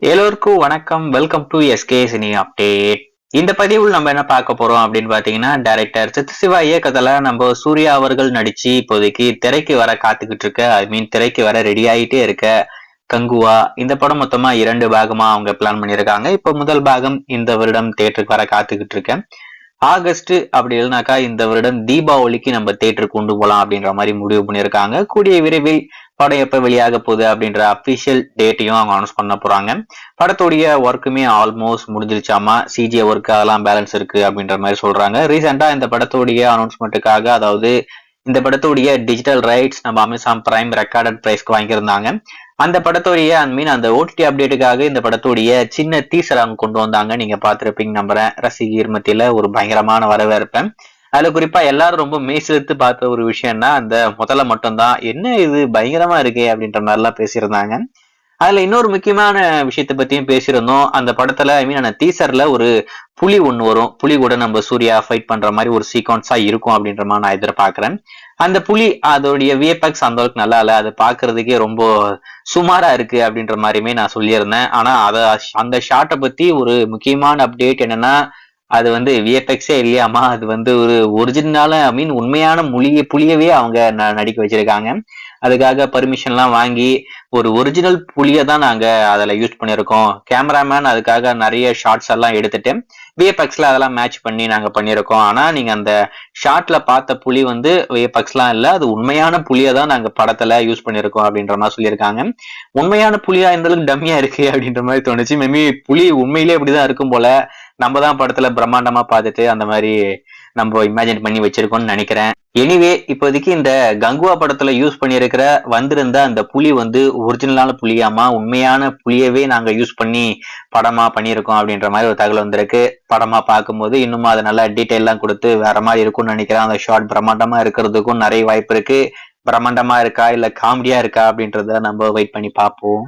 எல்லோருக்கும் வணக்கம். Welcome to SK cine update. இந்த பதிவில் நம்ம என்ன பார்க்க போறோம் அப்படின்னு பாத்தீங்கன்னா, டைரக்டர் சித்சிவா இயக்கத்துல நம்ம சூர்யா அவர்கள் நடிச்சு இப்போதைக்கு திரைக்கு வர காத்துக்கிட்டு இருக்க, திரைக்கு வர ரெடி ஆயிட்டே இருக்க கங்குவா. இந்த படம் மொத்தமா 2 பாகமா அவங்க பிளான் பண்ணியிருக்காங்க. இப்ப முதல் பாகம் இந்த வருடம் தியேட்டருக்கு வர காத்துக்கிட்டு இருக்கேன். ஆகஸ்ட் அப்படி இல்லைனாக்கா இந்த வருடம் தீபாவளிக்கு நம்ம தியேட்டருக்கு கொண்டு போலாம் அப்படின்ற மாதிரி முடிவு பண்ணியிருக்காங்க. கூடிய விரைவில் படம் எப்ப வெளியாக போகுது அப்படின்ற அபிஷியல் டேட்டையும் அவங்க அனௌன்ஸ் பண்ண போறாங்க. படத்துடைய ஒர்க்குமே ஆல்மோஸ்ட் முடிஞ்சிருச்சாமா. சிஜி ஒர்க் அதெல்லாம் பேலன்ஸ் இருக்கு அப்படின்ற மாதிரி சொல்றாங்க. ரீசெண்டா இந்த படத்துடைய அனௌன்ஸ்மெண்ட்டுக்காக, அதாவது இந்த படத்துடைய டிஜிட்டல் ரைட்ஸ் நம்ம அமேசான் பிரைம் ரெக்கார்டட் பிரைஸ்க்கு வாங்கியிருந்தாங்க. அந்த படத்துடைய அந்த ஓடிடி அப்டேட்டுக்காக இந்த படத்துடைய சின்ன டீசர் அவங்க கொண்டு வந்தாங்க. நீங்க பார்த்திருப்பீங்க நம்புறேன். ரசிகர் மத்தியில ஒரு பயங்கரமான வரவேற்பேன். அதுல குறிப்பா எல்லாரும் ரொம்ப மெய்சிலிர்த்து பார்த்த ஒரு விஷயம்னா அந்த முதல்ல மட்டும்தான். என்ன இது பயங்கரமா இருக்கே அப்படின்ற மாதிரி எல்லாம் பேசியிருந்தாங்க. அதுல இன்னொரு முக்கியமான விஷயத்த பத்தியும் பேசியிருந்தோம். அந்த படத்துல அந்த டீசர்ல ஒரு புலி ஒண்ணு வரும். புலி கூட நம்ம சூர்யா ஃபைட் பண்ற மாதிரி ஒரு சீக்வன்ஸா இருக்கும் அப்படின்ற மாதிரி நான் எதிர்பார்க்கிறேன். அந்த புலி அதோடைய விஎஃப்எக்ஸ் அந்த அளவுக்கு நல்லா இல்ல, அது பாக்குறதுக்கே ரொம்ப சுமாரா இருக்கு அப்படின்ற மாதிரியுமே நான் சொல்லியிருந்தேன். ஆனா அந்த ஷாட்டை பத்தி ஒரு முக்கியமான அப்டேட் என்னன்னா, அது விஎஃப்எக்ஸே இல்லையாமா, அது ஒரு ஒரிஜினலான உண்மையான புலியவே அவங்க நடிக்க வச்சிருக்காங்க. அதுக்காக பர்மிஷன் எல்லாம் வாங்கி ஒரு ஒரிஜினல் புலியை தான் நாங்க அதுல யூஸ் பண்ணியிருக்கோம். கேமராமேன் அதுக்காக நிறைய ஷார்ட்ஸ் எல்லாம் எடுத்துட்டு விஎஃப்எக்ஸ்ல அதெல்லாம் மேட்ச் பண்ணி நாங்க பண்ணியிருக்கோம். ஆனா நீங்க அந்த ஷார்ட்ல பார்த்த புலி விஎஃப்எக்ஸ் எல்லாம் இல்ல, அது உண்மையான புலியை தான் நாங்க படத்துல யூஸ் பண்ணியிருக்கோம் அப்படின்ற மாதிரி சொல்லியிருக்காங்க. உண்மையான புலியா இந்த அளவுக்கு டம்மியா இருக்கு அப்படின்ற மாதிரி தோணுச்சு. மேபி புலி உண்மையிலேயே அப்படிதான் இருக்கும் போல. நம்ம தான் படத்துல பிரம்மாண்டமா பார்த்துட்டு அந்த மாதிரி நம்ம இமேஜின் பண்ணி வச்சிருக்கோம்னு நினைக்கிறேன். எனிவே இப்போதைக்கு இந்த கங்குவா படத்துல யூஸ் பண்ணியிருக்கிற வந்திருந்த அந்த புலி ஒரிஜினலான புலியாமா, உண்மையான புலியவே நாங்க யூஸ் பண்ணி படமா பண்ணியிருக்கோம் அப்படின்ற மாதிரி ஒரு தகவல் வந்திருக்கு. படமா பார்க்கும்போது இன்னும் அதை நல்லா டீட்டெயில் எல்லாம் கொடுத்து வேற மாதிரி இருக்கும்னு நினைக்கிறேன். அந்த ஷார்ட் பிரம்மாண்டமா இருக்கிறதுக்கும் நிறைய வாய்ப்பு இருக்கு. பிரம்மாண்டமா இருக்கா இல்ல காமெடியா இருக்கா அப்படின்றத நம்ம வெயிட் பண்ணி பார்ப்போம்.